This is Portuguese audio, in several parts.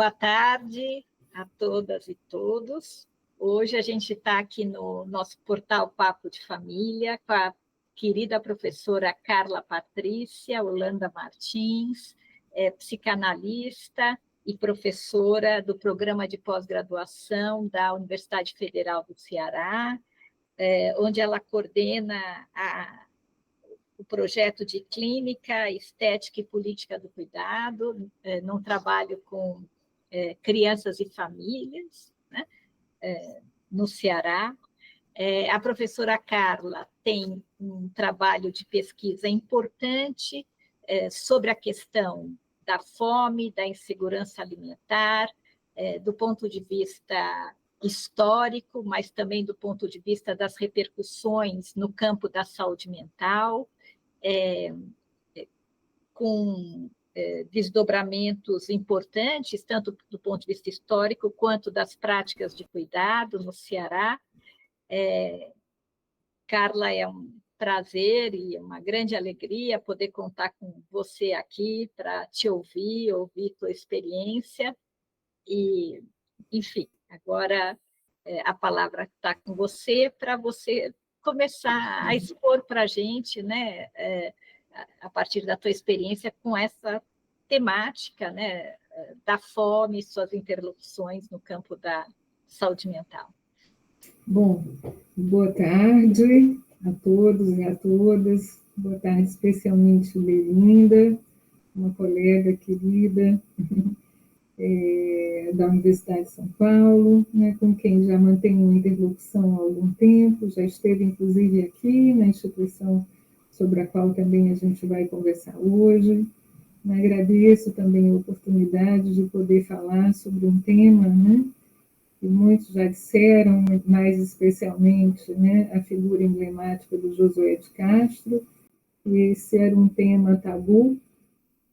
boa tarde a todas e todos. Hoje a gente está aqui no nosso portal Papo de Família com a querida professora Carla Patrícia Holanda Martins, psicanalista e professora do programa de pós-graduação da Universidade Federal do Ceará, onde ela coordena o projeto de Clínica, Estética e Política do Cuidado, num trabalho com crianças e famílias, né, no Ceará. A professora Carla tem um trabalho de pesquisa importante sobre a questão da fome, da insegurança alimentar, do ponto de vista histórico, mas também do ponto de vista das repercussões no campo da saúde mental, com desdobramentos importantes, tanto do ponto de vista histórico quanto das práticas de cuidado no Ceará. Carla, é um prazer e uma grande alegria poder contar com você aqui para te ouvir tua experiência. E, enfim, agora a palavra está com você para você começar a expor para a gente, né, a partir da tua experiência com essa temática, né, da fome e suas interlocuções no campo da saúde mental. Bom, boa tarde a todos e a todas. Boa tarde especialmente Belinda, uma colega querida da Universidade de São Paulo, né, com quem já mantenho uma interlocução há algum tempo, já esteve inclusive aqui na instituição sobre a qual também a gente vai conversar hoje. Agradeço também a oportunidade de poder falar sobre um tema, né, que muitos já disseram, mais especialmente, né, a figura emblemática do Josué de Castro, e esse era um tema tabu,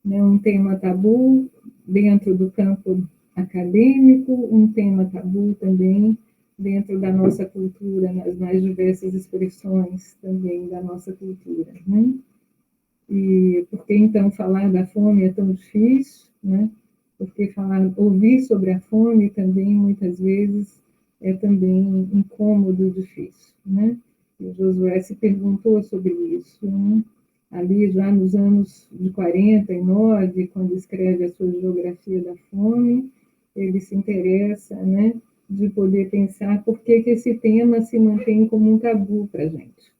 né, um tema tabu dentro do campo acadêmico, um tema tabu também dentro da nossa cultura, nas mais diversas expressões também da nossa cultura, né? E por que então falar da fome é tão difícil, né? Porque ouvir sobre a fome também muitas vezes é também incômodo e difícil, né? E o Josué se perguntou sobre isso, né? Ali já nos anos de 49, quando escreve a sua Geografia da Fome, ele se interessa, né, de poder pensar por que esse tema se mantém como um tabu para a gente.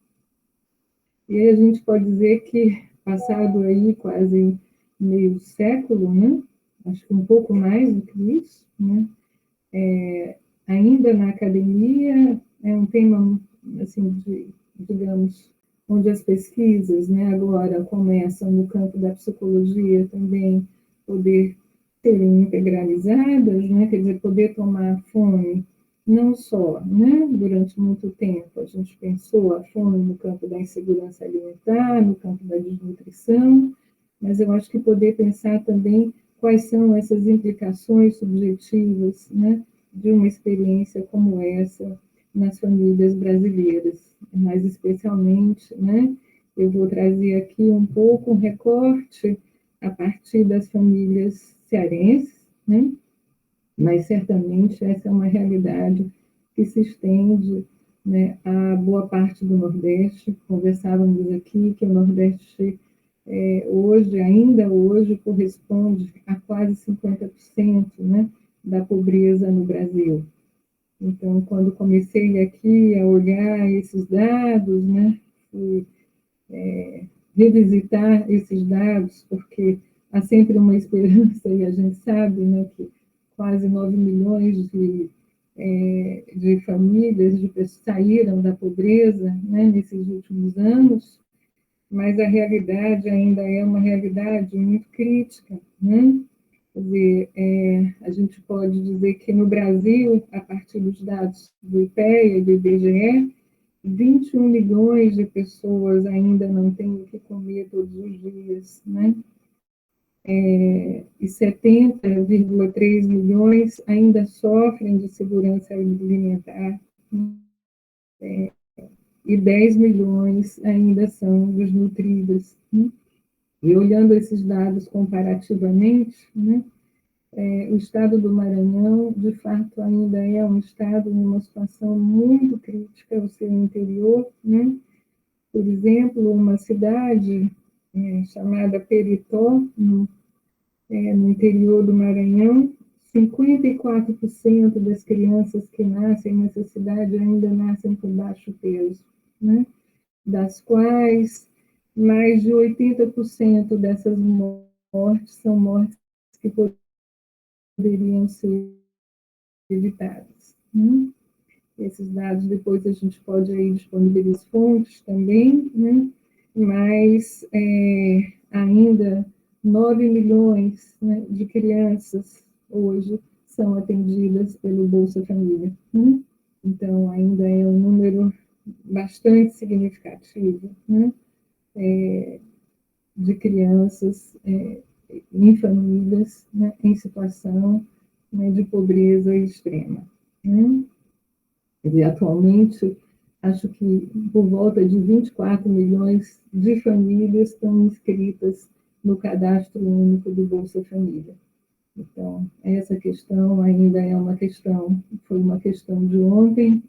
E aí a gente pode dizer que, passado aí quase meio século, né, acho que um pouco mais do que isso, né, ainda na academia é um tema, assim, digamos, onde as pesquisas, né, agora começam no campo da psicologia também poder serem integralizadas, né, quer dizer, poder tomar a fome não só, né, durante muito tempo a gente pensou a fome no campo da insegurança alimentar, no campo da desnutrição, mas eu acho que poder pensar também quais são essas implicações subjetivas, né, de uma experiência como essa nas famílias brasileiras, mais especialmente, né, eu vou trazer aqui um pouco um recorte a partir das famílias cearenses, né, mas certamente essa é uma realidade que se estende, né, a boa parte do Nordeste. Conversávamos aqui que o Nordeste hoje, ainda hoje, corresponde a quase 50%, né, da pobreza no Brasil. Então, quando comecei aqui a olhar esses dados, né, fui revisitar esses dados, porque há sempre uma esperança, e a gente sabe, né, que quase 9 milhões de famílias, de pessoas saíram da pobreza, né, nesses últimos anos, mas a realidade ainda é uma realidade muito crítica, né? Quer dizer, a gente pode dizer que no Brasil, a partir dos dados do IPEA e do IBGE, 21 milhões de pessoas ainda não têm o que comer todos os dias, né? E 70,3 milhões ainda sofrem de segurança alimentar, e 10 milhões ainda são desnutridas, né? E olhando esses dados comparativamente, né, O estado do Maranhão, de fato, ainda é um estado numa situação muito crítica, o seu interior, né? Por exemplo, uma cidade chamada Peritó, no interior do Maranhão, 54% das crianças que nascem nessa cidade ainda nascem com baixo peso, né? Das quais mais de 80% dessas mortes são mortes que poderiam ser evitadas, né? Esses dados depois a gente pode aí disponibilizar fontes também, né? Mas ainda 9 milhões, né, de crianças hoje são atendidas pelo Bolsa Família, né? Então ainda é um número bastante significativo, né, de crianças em famílias, né, em situação, né, de pobreza extrema, né? E atualmente, acho que por volta de 24 milhões de famílias estão inscritas no cadastro único do Bolsa Família. Então, essa questão ainda é uma questão, foi uma questão de ontem,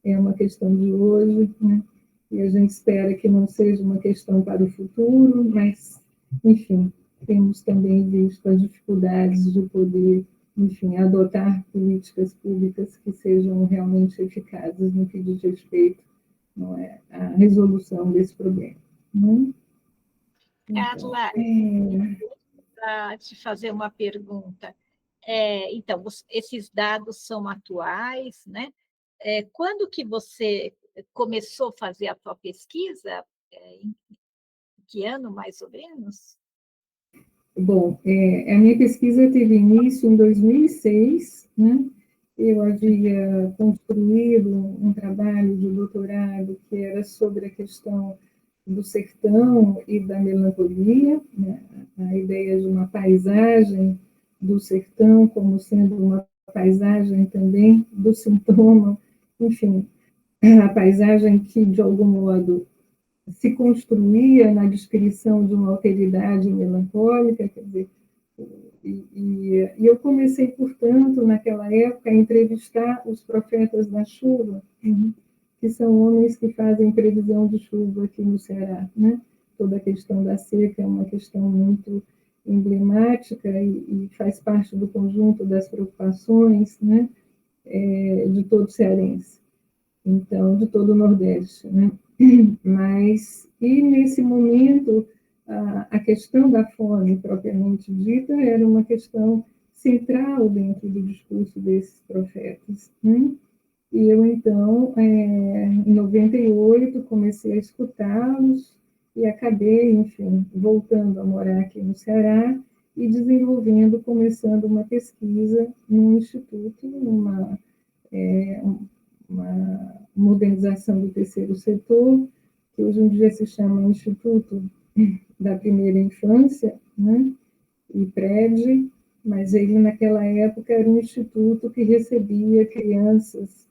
é uma questão de hoje, né? E a gente espera que não seja uma questão para o futuro, mas, enfim, temos também visto as dificuldades de poder, enfim, adotar políticas públicas que sejam realmente eficazes no que diz respeito, não é, à resolução desse problema, né? Então, Carla, para te fazer uma pergunta. Então, esses dados são atuais, né? Quando que você começou a fazer a tua pesquisa? Em que ano, mais ou menos? bom, a minha pesquisa teve início em 2006, né? Eu havia construído um trabalho de doutorado que era sobre a questão do sertão e da melancolia, né? A ideia de uma paisagem do sertão como sendo uma paisagem também do sintoma, enfim, a paisagem que, de algum modo, se construía na descrição de uma alteridade melancólica, quer dizer, e eu comecei, portanto, naquela época, a entrevistar os profetas da chuva, que são homens que fazem previsão de chuva aqui no Ceará, né? Toda a questão da seca é uma questão muito emblemática e faz parte do conjunto das preocupações, né, de todo cearense, então, de todo o Nordeste, né? Mas, e nesse momento, a questão da fome, propriamente dita, era uma questão central dentro do discurso desses profetas, né? E eu, então, em 98, comecei a escutá-los e acabei, enfim, voltando a morar aqui no Ceará e desenvolvendo, começando uma pesquisa num instituto, uma modernização do terceiro setor, que hoje em dia se chama Instituto da Primeira Infância, né? IPRED, mas ele naquela época era um instituto que recebia crianças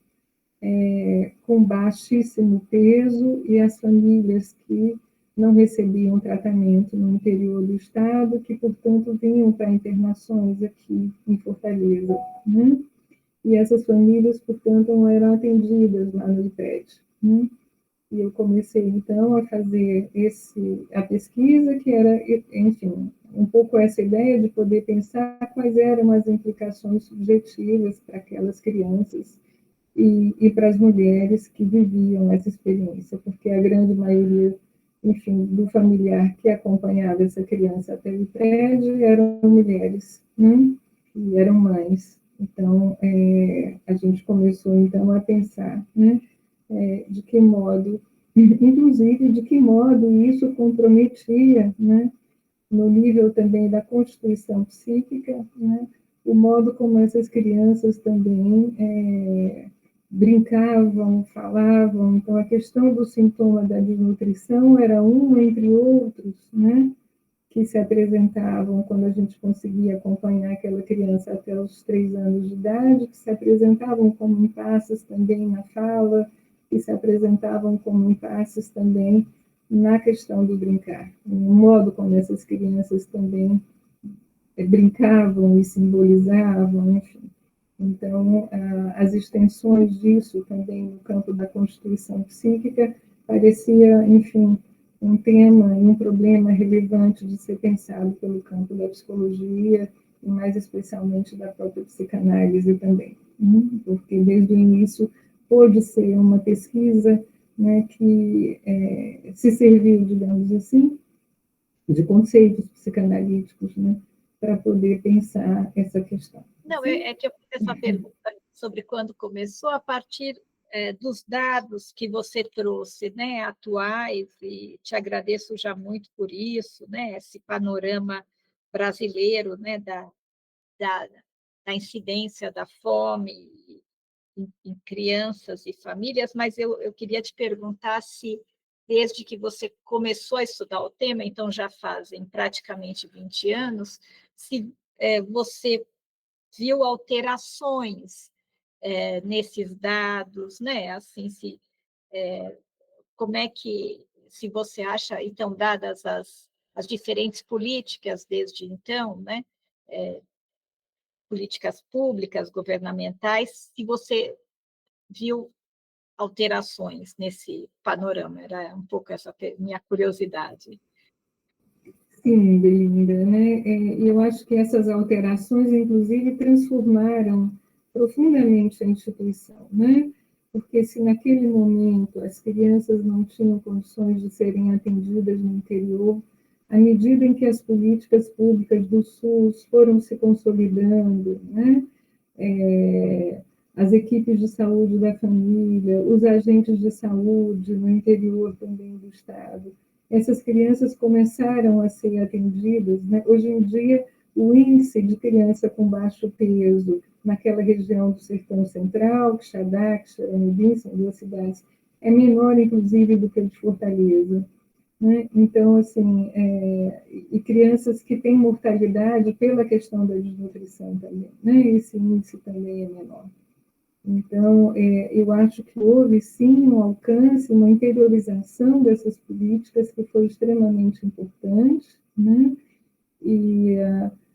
com baixíssimo peso e as famílias que não recebiam tratamento no interior do estado, que, portanto, vinham para internações aqui em Fortaleza, né? E essas famílias, portanto, não eram atendidas lá no IPED, né? E eu comecei, então, a fazer a pesquisa, que era, enfim, um pouco essa ideia de poder pensar quais eram as implicações subjetivas para aquelas crianças e para as mulheres que viviam essa experiência, porque a grande maioria, enfim, do familiar que acompanhava essa criança até o prédio eram mulheres, né? E eram mães. Então, a gente começou, então, a pensar, né, de que modo, inclusive, de que modo isso comprometia, né, no nível também da constituição psíquica, né, o modo como essas crianças também brincavam, falavam. Então, a questão do sintoma da desnutrição era um entre outros, né, que se apresentavam quando a gente conseguia acompanhar aquela criança até os 3 anos de idade, que se apresentavam como impasses também na fala, que se apresentavam como impasses também na questão do brincar. O modo como essas crianças também brincavam e simbolizavam, enfim. Então, as extensões disso também no campo da constituição psíquica parecia, enfim, um tema e um problema relevante de ser pensado pelo campo da psicologia e mais especialmente da própria psicanálise também, porque desde o início pôde ser uma pesquisa, né, que se serviu, digamos assim, de conceitos psicanalíticos, né, para poder pensar essa questão. Não, é que eu fiz essa pergunta sobre quando começou, a partir dos dados que você trouxe, né, atuais, e te agradeço já muito por isso, né, esse panorama brasileiro, né, da, da incidência da fome em crianças e famílias, mas eu queria te perguntar se, desde que você começou a estudar o tema, então já fazem praticamente 20 anos, se você viu alterações nesses dados, né? Assim, como é que, se você acha, então, dadas as diferentes políticas desde então, né? Políticas públicas, governamentais, se você viu alterações nesse panorama, era um pouco essa minha curiosidade. Sim, Belinda, né? Eu acho que essas alterações, inclusive, transformaram profundamente a instituição, né? Porque se naquele momento as crianças não tinham condições de serem atendidas no interior, à medida em que as políticas públicas do SUS foram se consolidando, né? É, as equipes de saúde da família, os agentes de saúde no interior também do estado, essas crianças começaram a ser atendidas, né? Hoje em dia, o índice de criança com baixo peso naquela região do Sertão Central, Quixadá, Quixeranobim, são duas cidades, é menor, inclusive, do que o de Fortaleza. Né? Então, assim, e crianças que têm mortalidade pela questão da desnutrição também, né? Esse índice também é menor. Então, eu acho que houve, sim, um alcance, uma interiorização dessas políticas que foi extremamente importante, né? E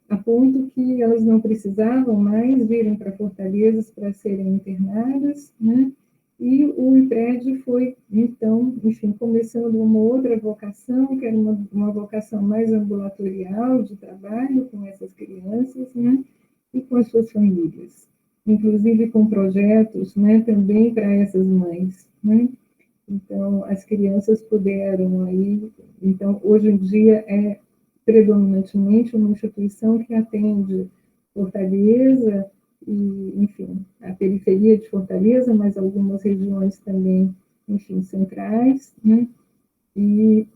a ponto que elas não precisavam mais virem para Fortaleza para serem internadas, né? E o IPRED foi, então, enfim, começando uma outra vocação, que era uma vocação mais ambulatorial, de trabalho com essas crianças, né? E com as suas famílias, inclusive com projetos, né, também para essas mães, né? Então, as crianças puderam aí, então, hoje em dia é predominantemente uma instituição que atende Fortaleza e, enfim, a periferia de Fortaleza, mas algumas regiões também, enfim, centrais, né? E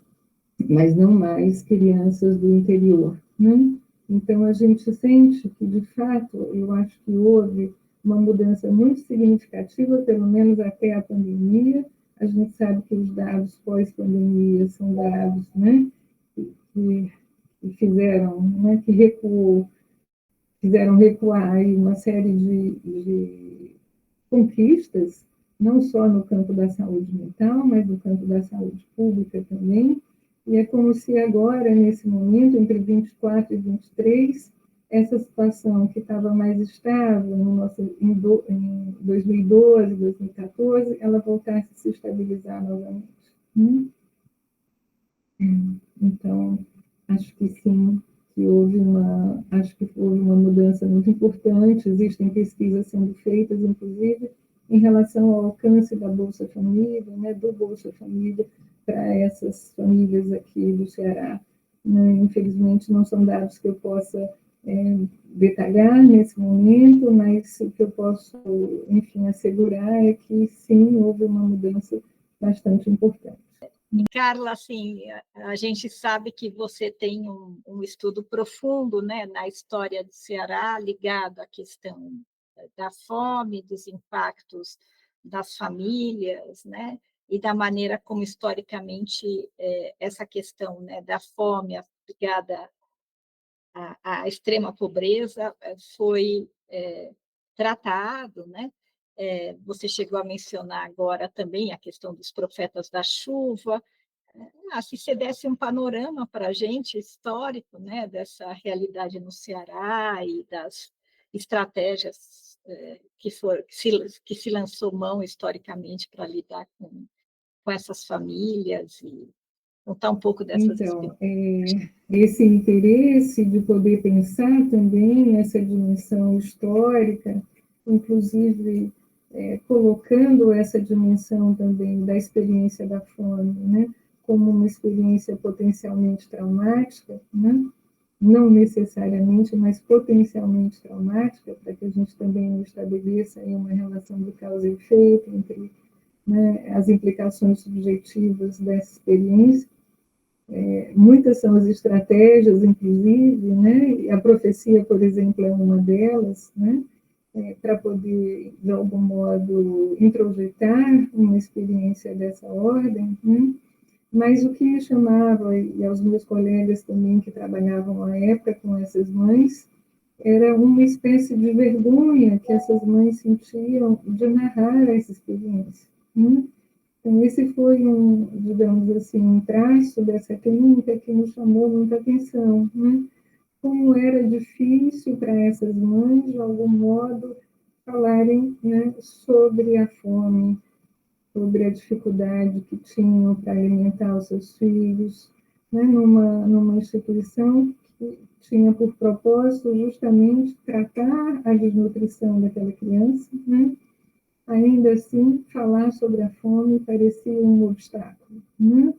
mas não mais crianças do interior, né? Então, a gente sente que, de fato, eu acho que houve uma mudança muito significativa, pelo menos até a pandemia. A gente sabe que os dados pós-pandemia são dados, né, que, que fizeram, né, que fizeram recuar aí uma série de conquistas, não só no campo da saúde mental, mas no campo da saúde pública também. E é como se agora, nesse momento, entre 24 e 23, essa situação que estava mais estável em 2012, 2014, ela voltasse a se estabilizar novamente. Então, acho que sim, acho que houve uma mudança muito importante. Existem pesquisas sendo feitas, inclusive, em relação ao alcance da Bolsa Família, né, do Bolsa Família para essas famílias aqui do Ceará. Né? Infelizmente, não são dados que eu possa detalhar nesse momento, mas o que eu posso, enfim, assegurar é que sim, houve uma mudança bastante importante. Carla, assim, a gente sabe que você tem um estudo profundo, né, na história do Ceará, ligado à questão da fome, dos impactos das famílias, né, e da maneira como, historicamente, essa questão, né, da fome ligada à extrema pobreza foi tratado, né? Você chegou a mencionar agora também a questão dos profetas da chuva, Se você desse um panorama para a gente histórico, né, dessa realidade no Ceará e das estratégias que se lançou mão historicamente para lidar com essas famílias e contar um pouco dessas Então, experiências. esse interesse de poder pensar também essa dimensão histórica, inclusive colocando essa dimensão também da experiência da fome, né, como uma experiência potencialmente traumática, né, não necessariamente, mas potencialmente traumática, para que a gente também estabeleça aí uma relação de causa e efeito entre, né, as implicações subjetivas dessa experiência. Muitas são as estratégias, inclusive, né? E a profecia, por exemplo, é uma delas, né? Para poder, de algum modo, introjetar uma experiência dessa ordem, né? Mas o que me chamava, e aos meus colegas também que trabalhavam à época com essas mães, era uma espécie de vergonha que essas mães sentiam de narrar essa experiência, né? Então, esse foi digamos assim, um traço dessa clínica que me chamou muita atenção, né? Como era difícil para essas mães, de algum modo, falarem, né, sobre a fome, sobre a dificuldade que tinham para alimentar os seus filhos, né, numa instituição que tinha por propósito justamente tratar a desnutrição daquela criança, né? Ainda assim, falar sobre a fome parecia um obstáculo, né?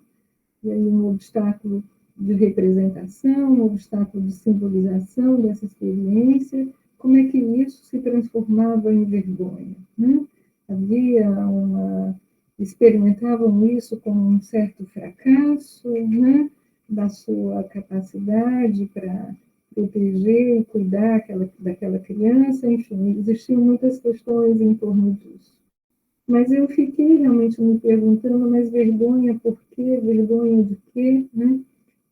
E aí um obstáculo de representação, um obstáculo de simbolização dessa experiência, como é que isso se transformava em vergonha, né? Experimentavam isso como um certo fracasso, né? Da sua capacidade para proteger e cuidar daquela criança, enfim, existiam muitas questões em torno disso. Mas eu fiquei realmente me perguntando, mas vergonha por quê? Vergonha de quê? Né?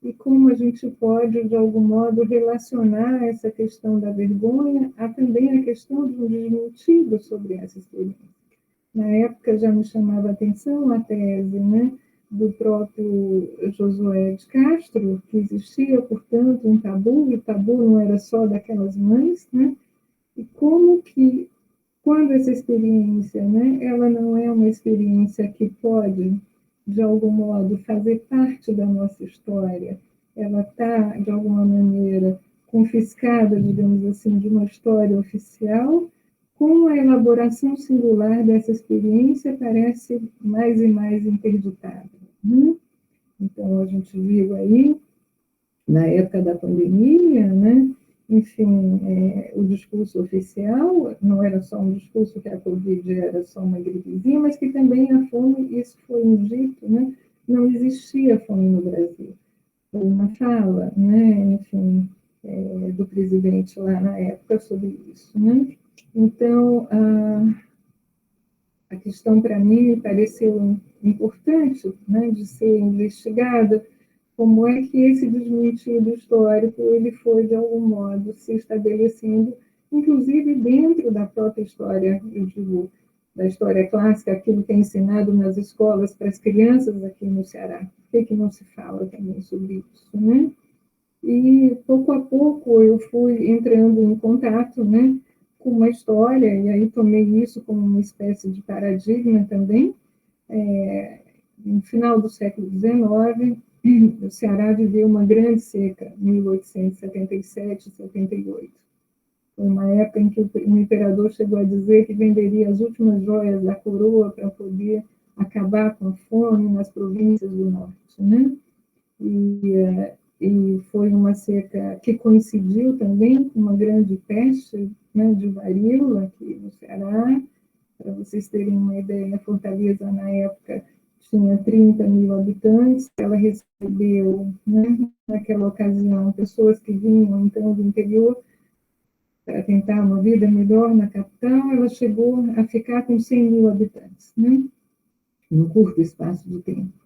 E como a gente pode, de algum modo, relacionar essa questão da vergonha a também a questão de um desmentido sobre essa experiência. Na época já me chamava a atenção a tese, né, do próprio Josué de Castro, que existia, portanto, um tabu, e o tabu não era só daquelas mães, né? E como que, quando essa experiência, né, ela não é uma experiência que pode, de algum modo, fazer parte da nossa história, ela está, de alguma maneira, confiscada, digamos assim, de uma história oficial, com a elaboração singular dessa experiência parece mais e mais interditada, né? Então, a gente viu aí, na época da pandemia, né? Enfim, o discurso oficial não era só um discurso que a Covid era só uma gripezinha, mas que também a fome, isso foi um dito, né? Não existia fome no Brasil. Foi uma fala, né? Enfim, do presidente lá na época sobre isso, né? Então, a questão para mim pareceu importante, né, de ser investigada, como é que esse desmentido histórico ele foi, de algum modo, se estabelecendo, inclusive dentro da própria história, eu digo, da história clássica, aquilo que é ensinado nas escolas para as crianças aqui no Ceará. Por que não se fala também sobre isso, né? E, pouco a pouco, eu fui entrando em contato, né, com uma história, e aí tomei isso como uma espécie de paradigma também. No final do século XIX, o Ceará viveu uma grande seca, 1877 e 78. Foi uma época em que o imperador chegou a dizer que venderia as últimas joias da coroa para poder acabar com a fome nas províncias do norte, né? E foi uma seca que coincidiu também com uma grande peste, né, de varíola aqui no Ceará. Para vocês terem uma ideia, Fortaleza, na época, tinha 30 mil habitantes. Ela recebeu, né, naquela ocasião, pessoas que vinham, então, do interior para tentar uma vida melhor na capital. Ela chegou a ficar com 100 mil habitantes, né, num curto espaço de tempo.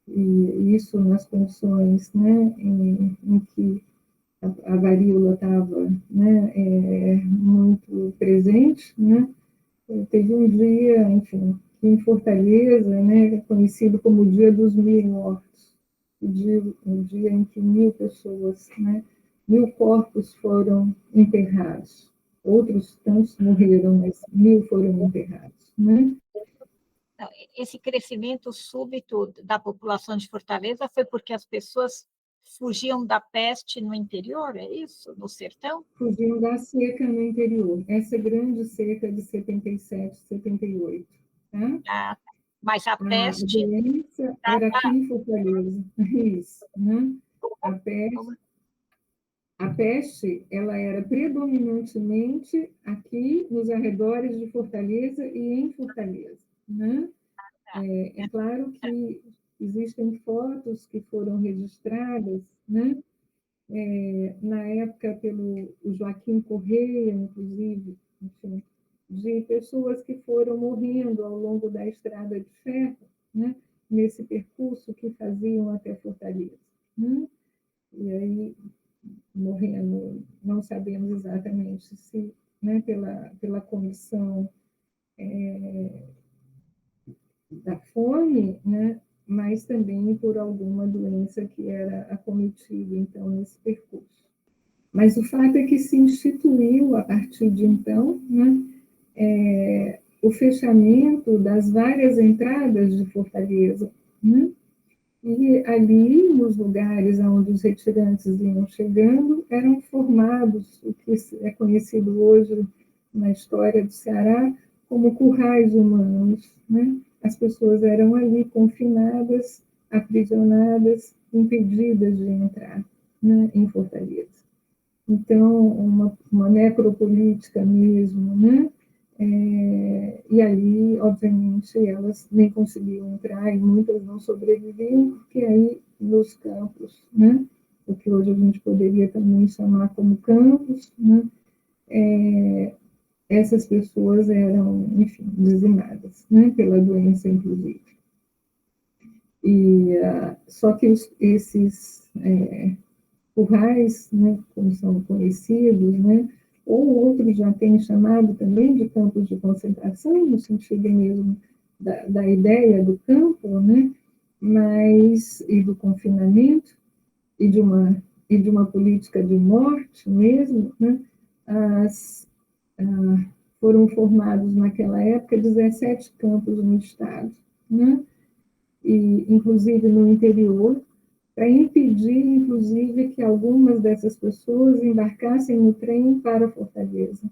E isso nas condições, né, em que a varíola estava, né, muito presente, né? Teve um dia, enfim, que em Fortaleza, né, conhecido como o Dia dos Mil Mortos, o dia em que 1.000 pessoas, né, 1.000 corpos foram enterrados. Outros tantos morreram, mas 1.000 foram enterrados, né? Esse crescimento súbito da população de Fortaleza foi porque as pessoas fugiam da peste no interior, é isso? No sertão? Fugiam da seca no interior. Essa grande seca de 77, 78. Tá? Ah, mas a A peste... doença era aqui em Fortaleza. Isso. Né? A peste, Como- a peste, ela era predominantemente aqui nos arredores de Fortaleza e em Fortaleza. Né? É claro que existem fotos que foram registradas, né? Na época pelo Joaquim Correia, inclusive, enfim, de pessoas que foram morrendo ao longo da estrada de ferro, né? Nesse percurso que faziam até Fortaleza. Né? E aí, morrendo, não sabemos exatamente se, né, pela condição da fome, né, mas também por alguma doença que era acometida, então, nesse percurso. Mas o fato é que se instituiu, a partir de então, né, o fechamento das várias entradas de Fortaleza. Né? E ali, nos lugares onde os retirantes iam chegando, eram formados o que é conhecido hoje na história do Ceará como currais humanos. Né? As pessoas eram ali confinadas, aprisionadas, impedidas de entrar, né, em Fortaleza. Então, uma necropolítica mesmo, né? E aí, obviamente, elas nem conseguiam entrar e muitas não sobreviviam, porque aí nos campos, né? O que hoje a gente poderia também chamar como campos, né? Essas pessoas eram, enfim, dizimadas, né? Pela doença, inclusive. Só que esses currais, né, como são conhecidos, né, ou outros já têm chamado também de campos de concentração, no sentido mesmo da ideia do campo, né, e do confinamento, e de uma política de morte mesmo, né, as, foram formados naquela época 17 campos no estado, né, e inclusive no interior, para impedir, inclusive, que algumas dessas pessoas embarcassem no trem para Fortaleza.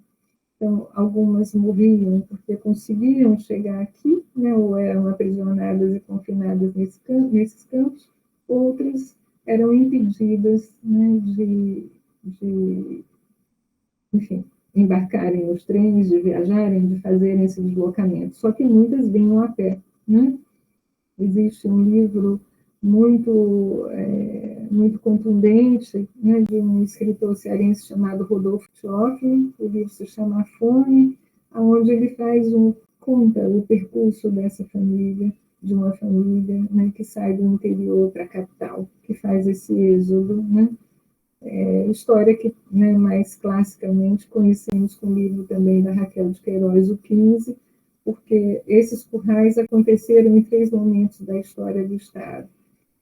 Então, algumas morriam porque conseguiam chegar aqui, né, ou eram aprisionadas e confinadas nesses campos, outras eram impedidas, né, de, enfim, embarcarem nos trens, de viajarem, de fazerem esse deslocamento. Só que muitas vinham a pé. Né? Existe um livro muito contundente, né, de um escritor cearense chamado Rodolfo Teófilo, o livro se chama A Fome, onde ele conta o percurso dessa família, de uma família, né, que sai do interior para a capital, que faz esse êxodo, né? História que, né, mais classicamente conhecemos com o livro também da Raquel de Queiroz, o 15, porque esses currais aconteceram em 3 momentos da história do Estado.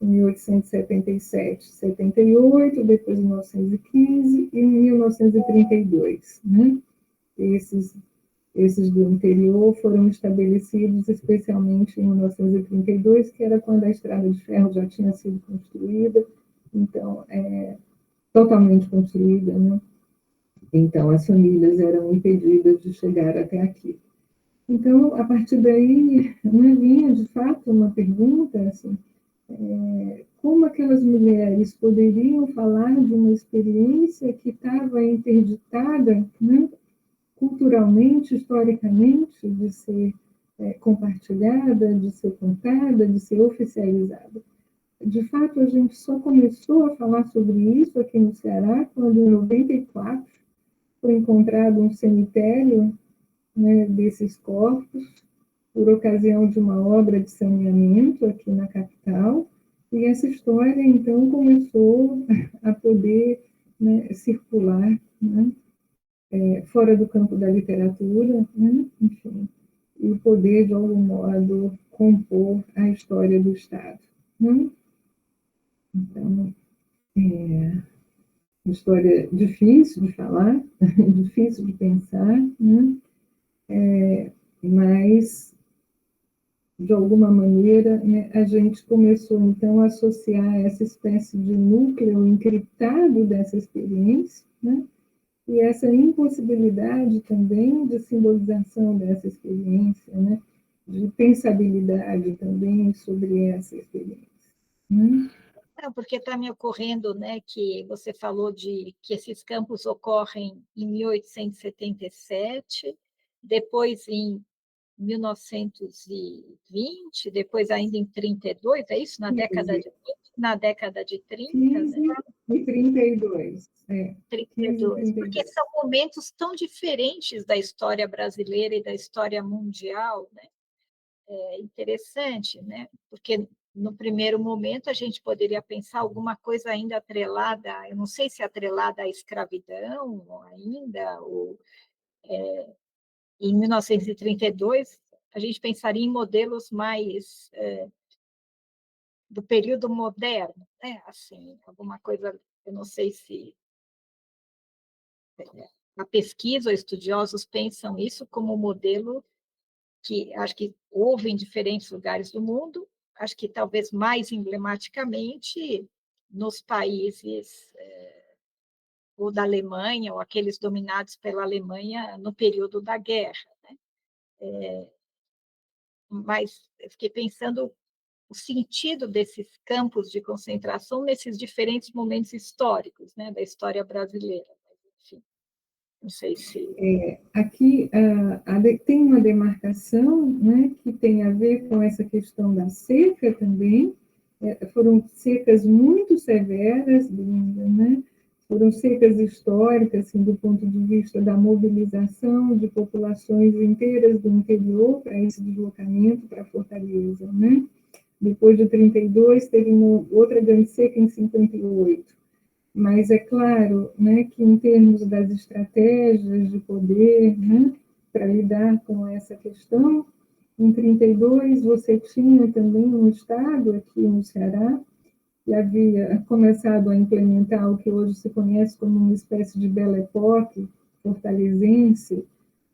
Em 1877, 78, depois em 1915 e em 1932. Né? Esses do interior foram estabelecidos especialmente em 1932, que era quando a estrada de ferro já tinha sido construída, então, totalmente construída, né? Então, as famílias eram impedidas de chegar até aqui. Então, a partir daí, né, vinha, de fato, uma pergunta, assim, como aquelas mulheres poderiam falar de uma experiência que estava interditada, né, culturalmente, historicamente, de ser compartilhada, de ser contada, de ser oficializada. De fato, a gente só começou a falar sobre isso aqui no Ceará quando, em 94, foi encontrado um cemitério, né, desses corpos, por ocasião de uma obra de saneamento aqui na capital, e essa história, então, começou a poder, né, circular, né, fora do campo da literatura, né, enfim, e poder, de algum modo, compor a história do Estado. Né? Então, história difícil de falar, difícil de pensar, né? Mas, de alguma maneira, né, a gente começou, então, a associar essa espécie de núcleo encriptado dessa experiência, né? E essa impossibilidade também de simbolização dessa experiência, né? De pensabilidade também sobre essa experiência. Né? Não, porque está me ocorrendo, né, que você falou de que esses campos ocorrem em 1877, depois em 1920, depois ainda em 32, é isso? Na década de 20, na década de 30, 15 né? e 32. 15 e 32, porque 32. são momentos tão diferentes da história brasileira e da história mundial, né? É interessante, né? Porque no primeiro momento a gente poderia pensar alguma coisa ainda atrelada, eu não sei se atrelada à escravidão ainda, ou em 1932 a gente pensaria em modelos mais do período moderno, né? Assim, alguma coisa, eu não sei se a pesquisa ou estudiosos pensam isso como modelo que acho que houve em diferentes lugares do mundo, acho que talvez mais emblematicamente nos países ou da Alemanha, ou aqueles dominados pela Alemanha no período da guerra. Né? Mas eu fiquei pensando o sentido desses campos de concentração nesses diferentes momentos históricos, né, da história brasileira. Enfim, não sei se... Aqui tem uma demarcação, né, que tem a ver com essa questão da seca também. Foram secas muito severas, Linda, né? Foram secas históricas, assim, do ponto de vista da mobilização de populações inteiras do interior para esse deslocamento para a Fortaleza. Né? Depois de 32, teve outra grande seca em 58. Mas é claro, né, que em termos das estratégias de poder, né, para lidar com essa questão, em 32 você tinha também um Estado aqui no Ceará que havia começado a implementar o que hoje se conhece como uma espécie de Belle Époque fortalezense,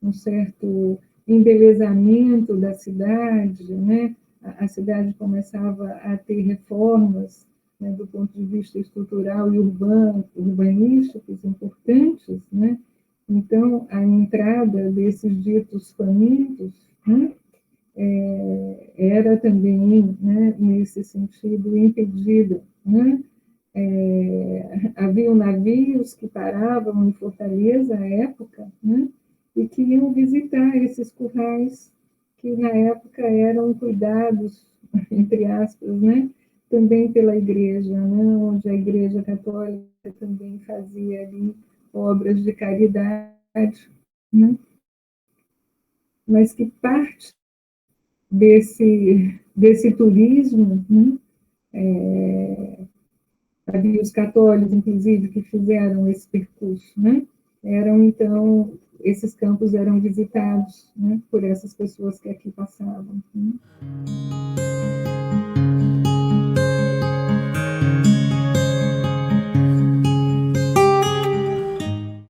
um certo embelezamento da cidade, né? A cidade começava a ter reformas, né, do ponto de vista estrutural e urbanísticos importantes, né? Então, a entrada desses ditos famintos, né, era também, né, nesse sentido, impedida. Né? Haviam navios que paravam em Fortaleza à época, né, e que iam visitar esses currais que, na época, eram cuidados, entre aspas, né, também pela igreja, né, onde a igreja católica também fazia ali obras de caridade, né, mas que parte desse turismo, né, havia os católicos, inclusive, que fizeram esse percurso, né? Então, esses campos eram visitados, né, por essas pessoas que aqui passavam. Né?